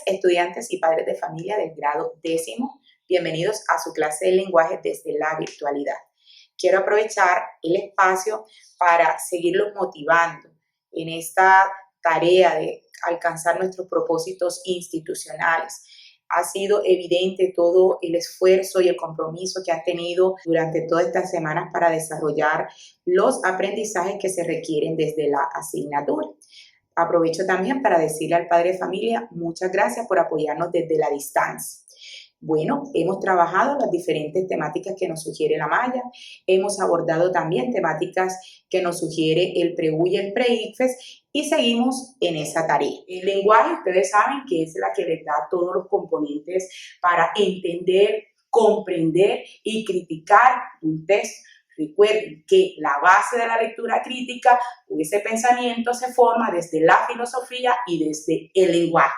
estudiantes y padres de familia del grado 10º. Bienvenidos a su clase de lenguaje desde la virtualidad. Quiero aprovechar el espacio para seguirlos motivando en esta tarea de alcanzar nuestros propósitos institucionales. Ha sido evidente todo el esfuerzo y el compromiso que han tenido durante todas estas semanas para desarrollar los aprendizajes que se requieren desde la asignatura. Aprovecho también para decirle al padre de familia, muchas gracias por apoyarnos desde la distancia. Bueno, hemos trabajado las diferentes temáticas que nos sugiere la malla, hemos abordado también temáticas que nos sugiere el PREU y el PRE-ICFES y seguimos en esa tarea. El lenguaje, ustedes saben que es la que les da todos los componentes para entender, comprender y criticar un texto. Recuerden que la base de la lectura crítica o ese pensamiento se forma desde la filosofía y desde el lenguaje.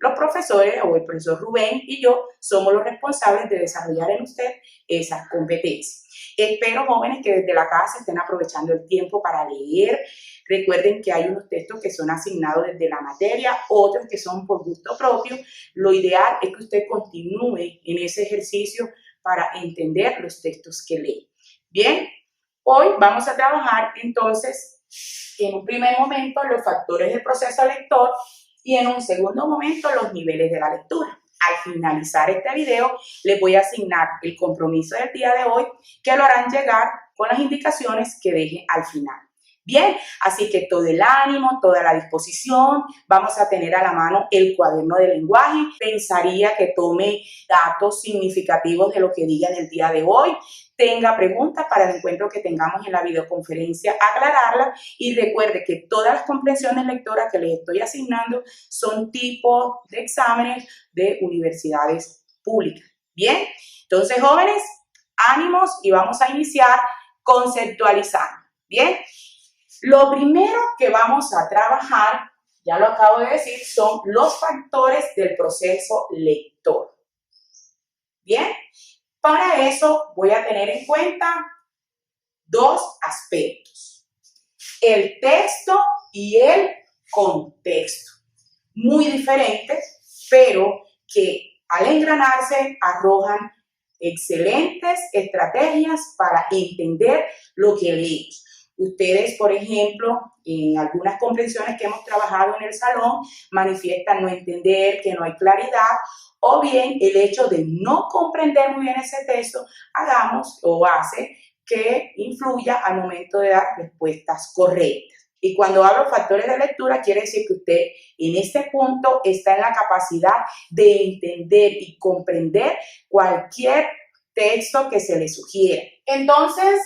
Los profesores o el profesor Rubén y yo somos los responsables de desarrollar en usted esas competencias. Espero, jóvenes, que desde la casa estén aprovechando el tiempo para leer. Recuerden que hay unos textos que son asignados desde la materia, otros que son por gusto propio. Lo ideal es que usted continúe en ese ejercicio para entender los textos que lee. Bien, hoy vamos a trabajar entonces en un primer momento los factores del proceso lector y en un segundo momento los niveles de la lectura. Al finalizar este video les voy a asignar el compromiso del día de hoy que lo harán llegar con las indicaciones que deje al final. Bien, así que todo el ánimo, toda la disposición, vamos a tener a la mano el cuaderno de lenguaje. Pensaría que tome datos significativos de lo que diga en el día de hoy. Tenga preguntas para el encuentro que tengamos en la videoconferencia, aclararla y recuerde que todas las comprensiones lectoras que les estoy asignando son tipos de exámenes de universidades públicas. Bien, entonces jóvenes, ánimos y vamos a iniciar conceptualizando. Bien. Lo primero que vamos a trabajar, ya lo acabo de decir, son los factores del proceso lector. Bien, para eso voy a tener en cuenta dos aspectos: el texto y el contexto. Muy diferentes, pero que al engranarse arrojan excelentes estrategias para entender lo que leemos. Ustedes, por ejemplo, en algunas comprensiones que hemos trabajado en el salón, manifiestan no entender, que no hay claridad, o bien el hecho de no comprender muy bien ese texto, hagamos o hace que influya al momento de dar respuestas correctas. Y cuando hablo factores de lectura, quiere decir que usted en este punto está en la capacidad de entender y comprender cualquier texto que se le sugiere. Entonces,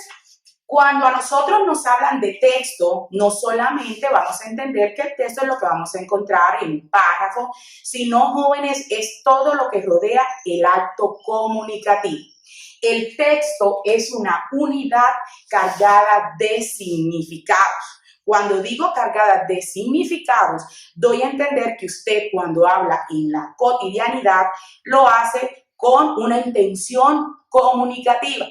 cuando a nosotros nos hablan de texto, no solamente vamos a entender que el texto es lo que vamos a encontrar en un párrafo, sino, jóvenes, es todo lo que rodea el acto comunicativo. El texto es una unidad cargada de significados. Cuando digo cargada de significados, doy a entender que usted cuando habla en la cotidianidad lo hace con una intención comunicativa.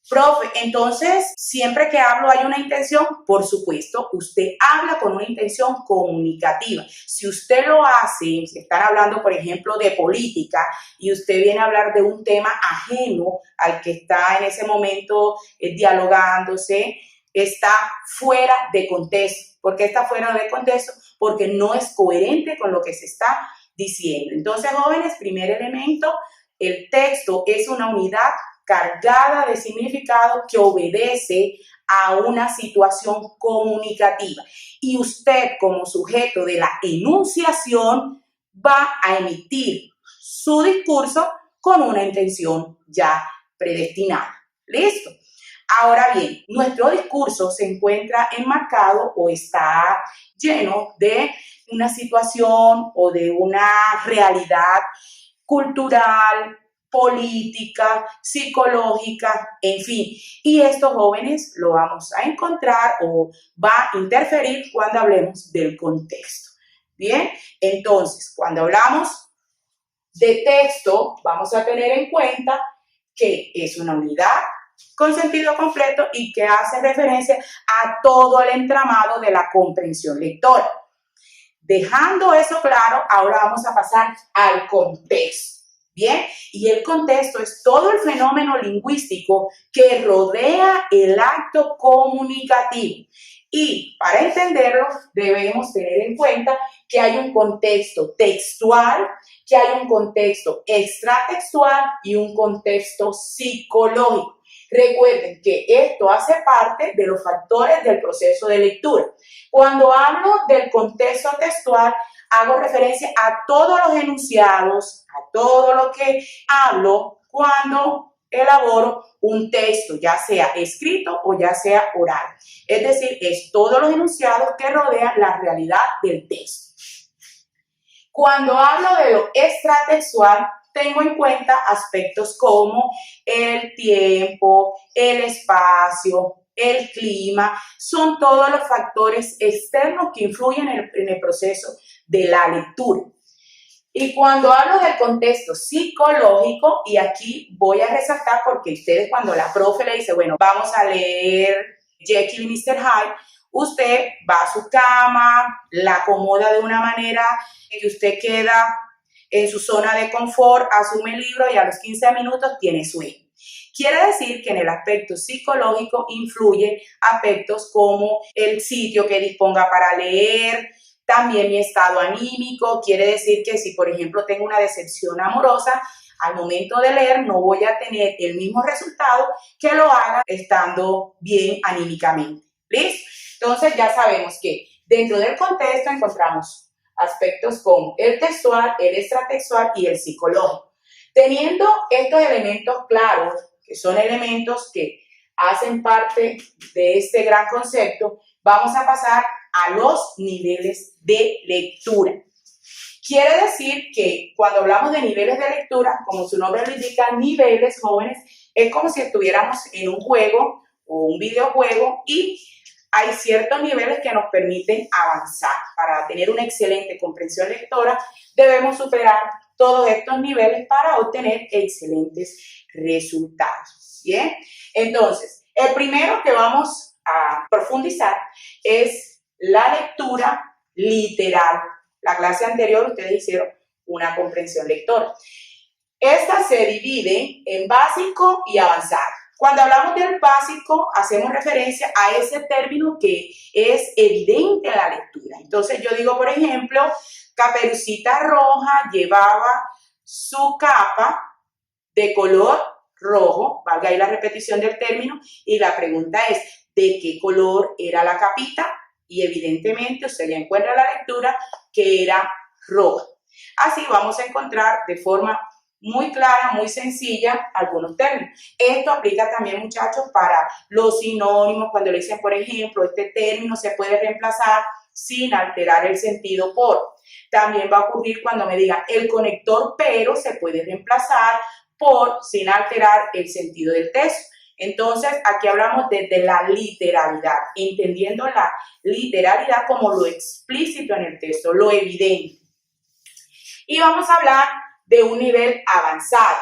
Profe, entonces, siempre que hablo hay una intención, por supuesto, usted habla con una intención comunicativa. Si usted lo hace, si están hablando, por ejemplo, de política y usted viene a hablar de un tema ajeno al que está en ese momento dialogándose, está fuera de contexto. ¿Por qué está fuera de contexto? Porque no es coherente con lo que se está diciendo. Entonces, jóvenes, primer elemento, el texto es una unidad cargada de significado que obedece a una situación comunicativa. Y usted, como sujeto de la enunciación, va a emitir su discurso con una intención ya predestinada. ¿Listo? Ahora bien, nuestro discurso se encuentra enmarcado o está lleno de una situación o de una realidad cultural, política, psicológica, en fin. Y estos jóvenes lo vamos a encontrar o va a interferir cuando hablemos del contexto. Bien, entonces, cuando hablamos de texto, vamos a tener en cuenta que es una unidad con sentido completo y que hace referencia a todo el entramado de la comprensión lectora. Dejando eso claro, ahora vamos a pasar al contexto. Bien, y el contexto es todo el fenómeno lingüístico que rodea el acto comunicativo. Y para entenderlo, debemos tener en cuenta que hay un contexto textual, que hay un contexto extratextual y un contexto psicológico. Recuerden que esto hace parte de los factores del proceso de lectura. Cuando hablo del contexto textual, hago referencia a todos los enunciados, a todo lo que hablo cuando elaboro un texto, ya sea escrito o ya sea oral. Es decir, es todos los enunciados que rodean la realidad del texto. Cuando hablo de lo extratextual, tengo en cuenta aspectos como el tiempo, el espacio, el clima, son todos los factores externos que influyen en el proceso de la lectura. Y cuando hablo del contexto psicológico, y aquí voy a resaltar porque ustedes cuando la profe le dice, bueno, vamos a leer Jekyll y Mr. Hyde, usted va a su cama, la acomoda de una manera que usted queda en su zona de confort, asume el libro y a los 15 minutos tiene sueño. Quiere decir que en el aspecto psicológico influye aspectos como el sitio que disponga para leer, también mi estado anímico. Quiere decir que si, por ejemplo, tengo una decepción amorosa, al momento de leer no voy a tener el mismo resultado que lo haga estando bien anímicamente. ¿Listo? Entonces ya sabemos que dentro del contexto encontramos aspectos como el textual, el extratextual y el psicológico. Teniendo estos elementos claros, que son elementos que hacen parte de este gran concepto, vamos a pasar a los niveles de lectura. Quiere decir que cuando hablamos de niveles de lectura, como su nombre lo indica, niveles, jóvenes, es como si estuviéramos en un juego o un videojuego y hay ciertos niveles que nos permiten avanzar. Para tener una excelente comprensión lectora, debemos superar todos estos niveles para obtener excelentes resultados. ¿Bien? Entonces, el primero que vamos a profundizar es la lectura literal. La clase anterior ustedes hicieron una comprensión lectora. Esta se divide en básico y avanzado. Cuando hablamos del básico, hacemos referencia a ese término que es evidente en la lectura. Entonces yo digo, por ejemplo, Caperucita Roja llevaba su capa de color rojo, valga ahí la repetición del término, y la pregunta es, ¿de qué color era la capita? Y evidentemente usted ya encuentra en la lectura que era roja. Así vamos a encontrar de forma muy clara, muy sencilla, algunos términos. Esto aplica también, muchachos, para los sinónimos, cuando le dicen, por ejemplo, este término se puede reemplazar sin alterar el sentido por. También va a ocurrir cuando me digan el conector pero se puede reemplazar por sin alterar el sentido del texto. Entonces, aquí hablamos desde la literalidad, entendiendo la literalidad como lo explícito en el texto, lo evidente. Y vamos a hablar de un nivel avanzado.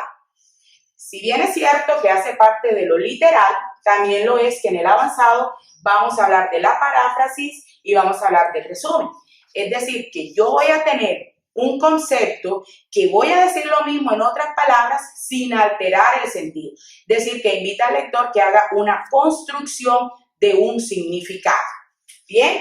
Si bien es cierto que hace parte de lo literal, también lo es que en el avanzado vamos a hablar de la paráfrasis y vamos a hablar del resumen. Es decir, que yo voy a tener un concepto que voy a decir lo mismo en otras palabras sin alterar el sentido. Es decir, que invita al lector que haga una construcción de un significado. Bien,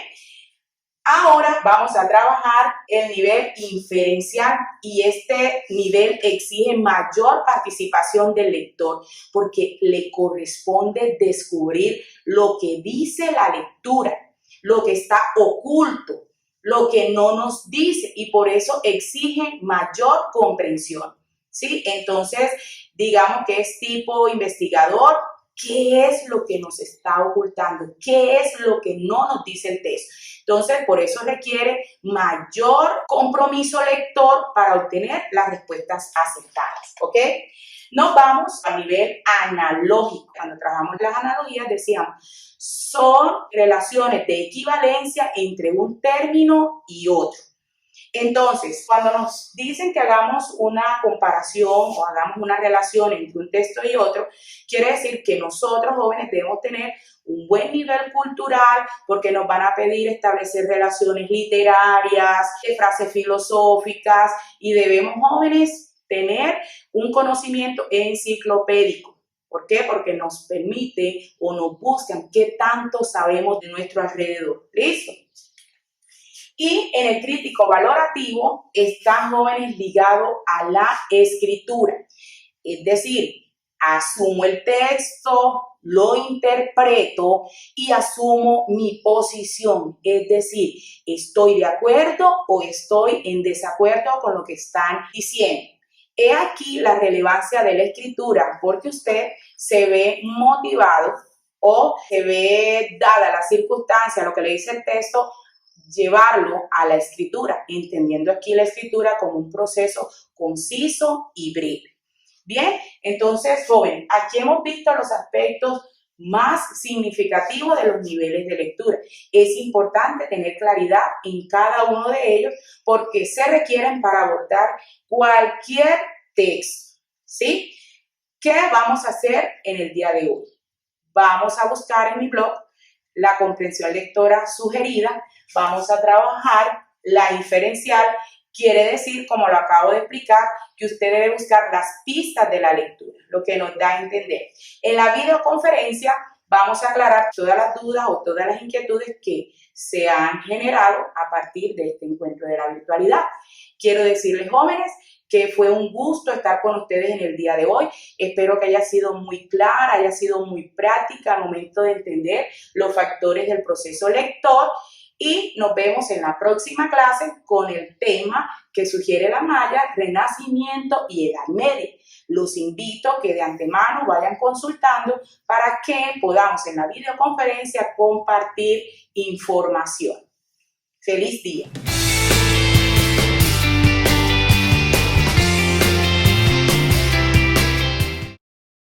ahora vamos a trabajar el nivel inferencial y este nivel exige mayor participación del lector porque le corresponde descubrir lo que dice la lectura, lo que está oculto, lo que no nos dice y por eso exige mayor comprensión, ¿sí? Entonces, digamos que es tipo investigador, ¿qué es lo que nos está ocultando? ¿Qué es lo que no nos dice el texto? Entonces, por eso requiere mayor compromiso lector para obtener las respuestas acertadas, ¿ok? Nos vamos a nivel analógico. Cuando trabajamos las analogías decíamos, son relaciones de equivalencia entre un término y otro. Entonces, cuando nos dicen que hagamos una comparación o hagamos una relación entre un texto y otro, quiere decir que nosotros jóvenes debemos tener un buen nivel cultural porque nos van a pedir establecer relaciones literarias, frases filosóficas y debemos jóvenes tener un conocimiento enciclopédico. ¿Por qué? Porque nos permite o nos buscan qué tanto sabemos de nuestro alrededor. ¿Listo? Y en el crítico valorativo están jóvenes ligados a la escritura. Es decir, asumo el texto, lo interpreto y asumo mi posición. Es decir, estoy de acuerdo o estoy en desacuerdo con lo que están diciendo. He aquí la relevancia de la escritura, porque usted se ve motivado o se ve dada la circunstancia, lo que le dice el texto, llevarlo a la escritura, entendiendo aquí la escritura como un proceso conciso y breve. Bien, entonces, joven, aquí hemos visto los aspectos más significativos de los niveles de lectura. Es importante tener claridad en cada uno de ellos porque se requieren para abordar cualquier texto, ¿sí? ¿Qué vamos a hacer en el día de hoy? Vamos a buscar en mi blog la comprensión lectora sugerida, vamos a trabajar la inferencial, quiere decir, como lo acabo de explicar, que usted debe buscar las pistas de la lectura, lo que nos da a entender. En la videoconferencia vamos a aclarar todas las dudas o todas las inquietudes que se han generado a partir de este encuentro de la virtualidad. Quiero decirles, jóvenes, que fue un gusto estar con ustedes en el día de hoy. Espero que haya sido muy clara, haya sido muy práctica al momento de entender los factores del proceso lector y nos vemos en la próxima clase con el tema que sugiere la malla, Renacimiento y Edad Media. Los invito a que de antemano vayan consultando para que podamos en la videoconferencia compartir información. ¡Feliz día!